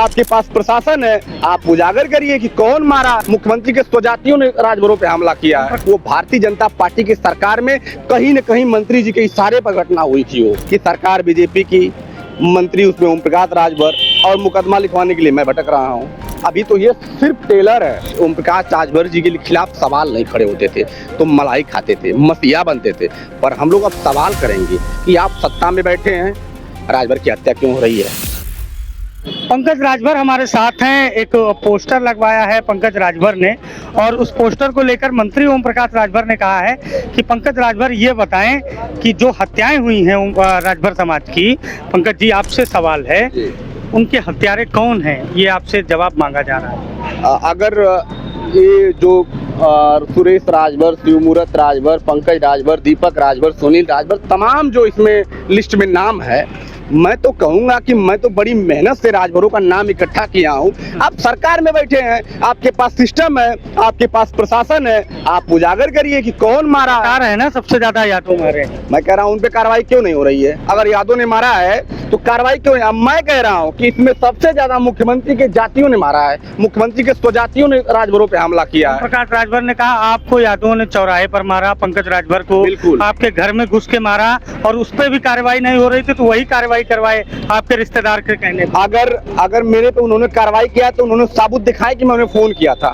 आपके पास प्रशासन है, आप उजागर करिए कि कौन मारा। मुख्यमंत्री के स्वजातियों ने राजभवन पे हमला किया है। वो भारतीय जनता पार्टी की सरकार में कहीं न कहीं मंत्री जी के इशारे पर घटना हुई थी। वो कि सरकार बीजेपी की, मंत्री उसमें ओम प्रकाश राजभर, और मुकदमा लिखवाने के लिए मैं भटक रहा हूँ। अभी तो ये सिर्फ टेलर है। ओम प्रकाश राजभर जी के खिलाफ सवाल नहीं खड़े होते थे तो मलाई खाते थे, मसीहा बनते थे। पर हम लोग अब सवाल करेंगे कि आप सत्ता में बैठे हैं, राजभर की हत्या क्यों हो रही है। पंकज राजभर हमारे साथ हैं। एक पोस्टर लगवाया है पंकज राजभर ने, और उस पोस्टर को लेकर मंत्री ओम प्रकाश राजभर ने कहा है कि पंकज राजभर ये बताएं कि जो हत्याएं हुई हैं राजभर समाज की, पंकज जी आपसे सवाल है, उनके हत्यारे कौन हैं, ये आपसे जवाब मांगा जा रहा है। अगर ये जो सुरेश राजभर, शिवमूर्त राजभर, पंकज राजभर, दीपक राजभर, सुनील राजभर, तमाम जो इसमें लिस्ट में नाम है, मैं तो कहूंगा कि मैं तो बड़ी मेहनत से राजभरों का नाम इकट्ठा किया हूं। आप सरकार में बैठे हैं, आपके पास सिस्टम है, आपके पास प्रशासन है, आप उजागर करिए कि कौन मारा। आ रहे हैं ना सबसे ज्यादा यादव मारे हैं। मैं कह रहा हूं उन पे कार्रवाई क्यों नहीं हो रही है। अगर यादव ने मारा है तो कार्रवाई क्यों नहीं। अब मैं कह रहा हूं कि इसमें सबसे ज्यादा मुख्यमंत्री के जातियों ने मारा है, मुख्यमंत्री के स्वजातियों ने राजभरों पे हमला किया है। प्रकाश राजभर ने कहा आपको यादवों ने चौराहे पर मारा, पंकज राजभर को बिल्कुल आपके घर में घुस के मारा, और उस पर भी कार्रवाई नहीं हो रही थी तो वही कार्रवाई करवाए आपके रिश्तेदार के कहने पर। अगर मेरे पे उन्होंने कार्रवाई किया तो उन्होंने साबुत दिखाया कि मैंने फोन किया था,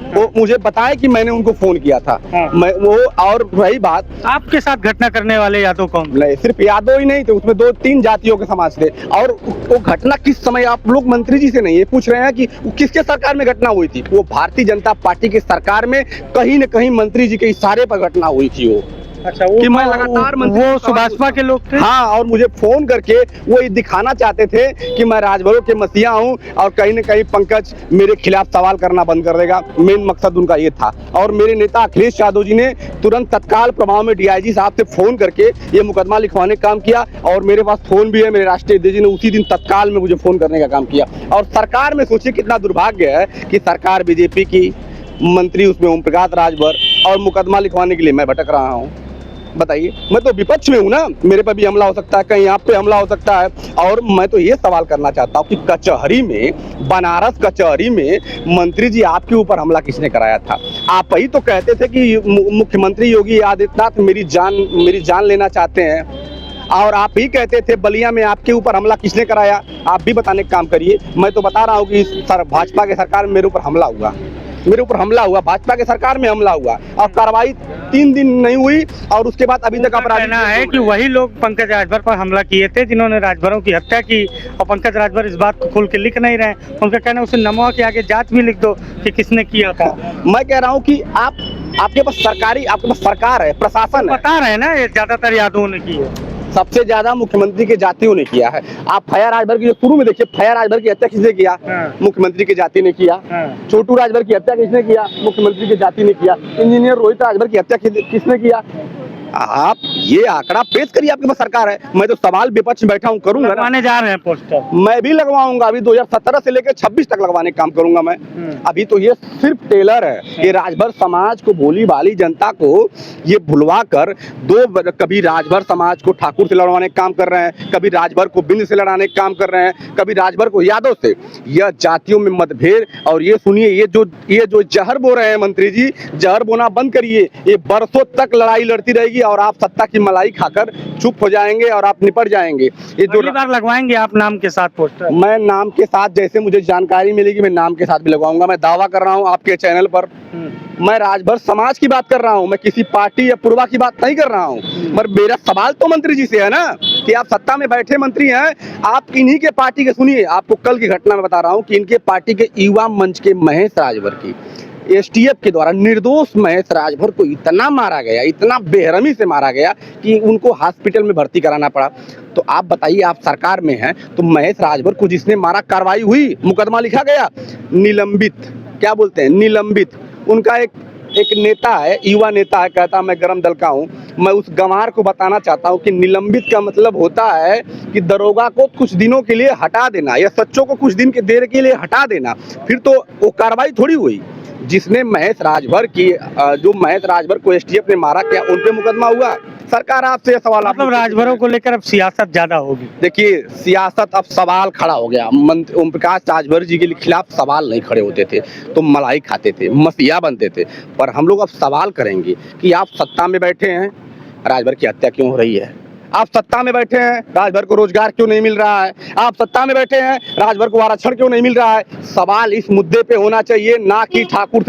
वो मुझे बताए कि मैंने उनको फोन किया था। हाँ। मैं वो, और रही बात, आपके साथ घटना करने वाले यादव कौन? नहीं, सिर्फ यादव ही नहीं थे, उसमें 2-3 जातियों के समाज थे। और वो घटना किस समय, आप लोग मंत्री जी से नहीं ये पूछ रहे हैं कि वो किसके सरकार में घटना हुई थी। वो भारतीय जनता पार्टी की सरकार में कहीं न कहीं मंत्री जी के इशारे पर घटना हुई थी। वो अच्छा, कि मैं लगातार वो सुभाषपा के लोग थे। हाँ, और मुझे फोन करके वो ये दिखाना चाहते थे कि मैं राजभरों के मसीहा हूँ, और कहीं न कहीं पंकज मेरे खिलाफ सवाल करना बंद कर देगा। मेन मकसद उनका ये था। और मेरे नेता अखिलेश यादव जी ने तुरंत तत्काल प्रभाव में डीआईजी साहब से फोन करके ये मुकदमा लिखवाने का काम किया, और मेरे पास फोन भी है। मेरे राष्ट्रीय अध्यक्ष जी ने उसी दिन तत्काल में मुझे फोन करने का काम किया। और सरकार में सोचिए कितना दुर्भाग्य है कि सरकार बीजेपी की, मंत्री उसमें ओम प्रकाश राजभर, और मुकदमा लिखवाने के लिए मैं भटक रहा हूँ। बताइए, मैं तो विपक्ष में हूँ ना, मेरे पर भी हमला हो सकता है, कहीं आप पे हमला हो सकता है। और मैं तो ये सवाल करना चाहता हूँ कि कचहरी में, बनारस कचहरी में मंत्री जी आपके ऊपर हमला किसने कराया था। आप ही तो कहते थे कि मुख्यमंत्री योगी आदित्यनाथ मेरी जान लेना चाहते हैं, और आप ही कहते थे बलिया में आपके ऊपर हमला किसने कराया। आप भी बताने का काम करिए। मैं तो बता रहा हूँ कि भाजपा के सरकार में मेरे ऊपर हमला हुआ, भाजपा के सरकार में हमला हुआ, और कार्रवाई 3 दिन नहीं हुई, और उसके बाद अभी तक अपराधी कहना है कि वही लोग पंकज राजभर पर हमला किए थे जिन्होंने राजभरों की हत्या की, और पंकज राजभर इस बात को खुल के लिख नहीं रहे। उनका कहना है उसे नमवा के आगे जांच भी लिख दो कि किसने किया था। मैं कह रहा हूँ कि आपके पास सरकार है, प्रशासन है। बता रहे हैं ना, ये ज्यादातर यादवों ने की है, सबसे ज्यादा मुख्यमंत्री के जातियों ने किया है। आप फया राजभर की शुरू में देखिए, फया राजभर की हत्या किसने किया? मुख्यमंत्री के जाति ने किया। छोटू राजभर की हत्या किसने किया? मुख्यमंत्री के जाति ने किया। इंजीनियर रोहित राजभर की हत्या किसने किया? आप ये आंकड़ा पेश करिए, आपके पास सरकार है। मैं तो सवाल विपक्ष में बैठा हूँ, करूंगा, लगवाने जा रहे हैं पोस्टर। मैं भी लगवाऊंगा, अभी 2017 से लेकर 26 तक लगवाने का काम करूंगा मैं। अभी तो ये सिर्फ टेलर है। ये राजभर समाज को, भोली भाली जनता को ये भुलवा कर कभी राजभर समाज को ठाकुर से लड़वाने का काम कर रहे हैं, कभी राजभर को बिंद से लड़ाने का काम कर रहे हैं, कभी राजभर को यादव से। यह जातियों में मतभेद, और ये सुनिए, ये जो जहर बो रहे हैं मंत्री जी, जहर बोना बंद करिए। ये बरसों तक लड़ाई लड़ती रहेगी, और आप सत्ता की मलाई खाकर चुप हो जाएंगे और आप निपट जाएंगे। ये जो बार लगवाएंगे आप नाम के साथ पोस्टर? मैं नाम के साथ, जैसे मुझे जानकारी मिलेगी, मैं नाम के साथ भी लगवाऊंगा। मैं दावा कर रहा हूं आपके चैनल पर, मैं राजभर समाज की बात कर रहा हूं, मैं किसी पार्टी या पूर्वा की बात नहीं कर रहा हूं। पर मेरा सवाल तो मंत्री जी से है ना, कि आप सत्ता में बैठे मंत्री हैं, आप इन्हीं के पार्टी के, सुनिए आपको कल की घटना में बता रहा हूं कि इनके पार्टी के युवा मंच के महेश राजभर की एसटीएफ के द्वारा निर्दोष महेश राजभर को इतना मारा गया, इतना बेरहमी से मारा गया कि उनको हॉस्पिटल में भर्ती कराना पड़ा। तो आप बताइए, आप सरकार में हैं तो महेश राजभर को जिसने मारा, कार्रवाई हुई, मुकदमा लिखा गया, निलंबित, क्या बोलते हैं, निलंबित। उनका एक नेता है, युवा नेता है, कहता मैं गरम दल का हूँ। मैं उस गंवार को बताना चाहता हूँ कि निलंबित का मतलब होता है कि दरोगा को कुछ दिनों के लिए हटा देना, या सच्चों को कुछ दिन के देर के लिए हटा देना, फिर तो वो कार्रवाई थोड़ी हुई। जिसने महेश राजभर की, जो महेश राजभर को एसटीएफ ने मारा, क्या उन पे मुकदमा हुआ? सरकार आपसे ये सवाल आप मतलब राजभरों को लेकर अब सियासत ज्यादा होगी। देखिए, सियासत अब सवाल खड़ा हो गया। ओम प्रकाश राजभर जी के खिलाफ सवाल नहीं खड़े होते थे तो मलाई खाते थे, मसीहा बनते थे। पर हम लोग अब सवाल करेंगे कि आप सत्ता में बैठे हैं, राजभर की हत्या क्यों हो रही है? आप सत्ता में बैठे हैं, राजभर को रोजगार क्यों नहीं मिल रहा है? आप सत्ता में बैठे हैं, राजभर को आरक्षण क्यों नहीं मिल रहा है? सवाल इस मुद्दे पे होना चाहिए, ना कि ठाकुर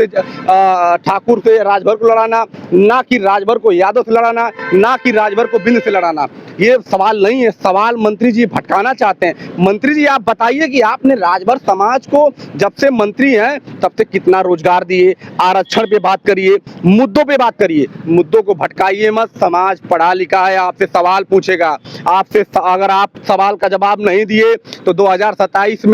से राजभर को लड़ाना, ना कि राजभर को यादव से लड़ाना, ना कि राजभर को बिंद से लड़ाना। ये सवाल नहीं है। सवाल मंत्री जी भटकाना चाहते हैं। मंत्री जी आप बताइए कि आपने राजभर समाज को जब से मंत्री हैं तब से कितना रोजगार दिए? आरक्षण पे बात करिए, मुद्दों पे बात करिए, मुद्दों को भटकाइए मत। समाज पढ़ा लिखा है, आपसे सवाल पूछेगा। आपसे अगर आप सवाल का जवाब नहीं दिए तो 2027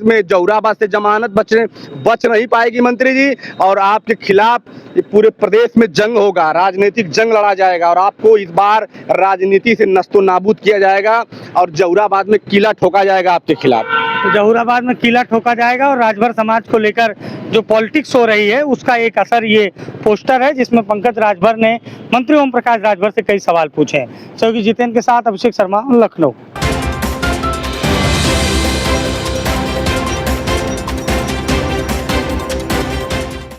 में जौहराबाद से जमानत बच नहीं पाएगी मंत्री जी, और आपके खिलाफ पूरे प्रदेश में जंग होगा, राजनीतिक जंग लड़ा जाएगा, और आपको इस बार राजनीति से नस्तो नाबूद किया जाएगा और जौहराबाद में किला ठोका जाएगा आपके खिलाफ। तो जौहराबाद में किला ठोका जाएगा और राजभर समाज को लेकर जो पॉलिटिक्स हो रही है उसका एक असर ये पोस्टर है, जिसमें पंकज राजभर ने मंत्री ओम प्रकाश राजभर से कई सवाल पूछे हैं। सहयोगी जितेंद्र के साथ अभिषेक शर्मा, लखनऊ।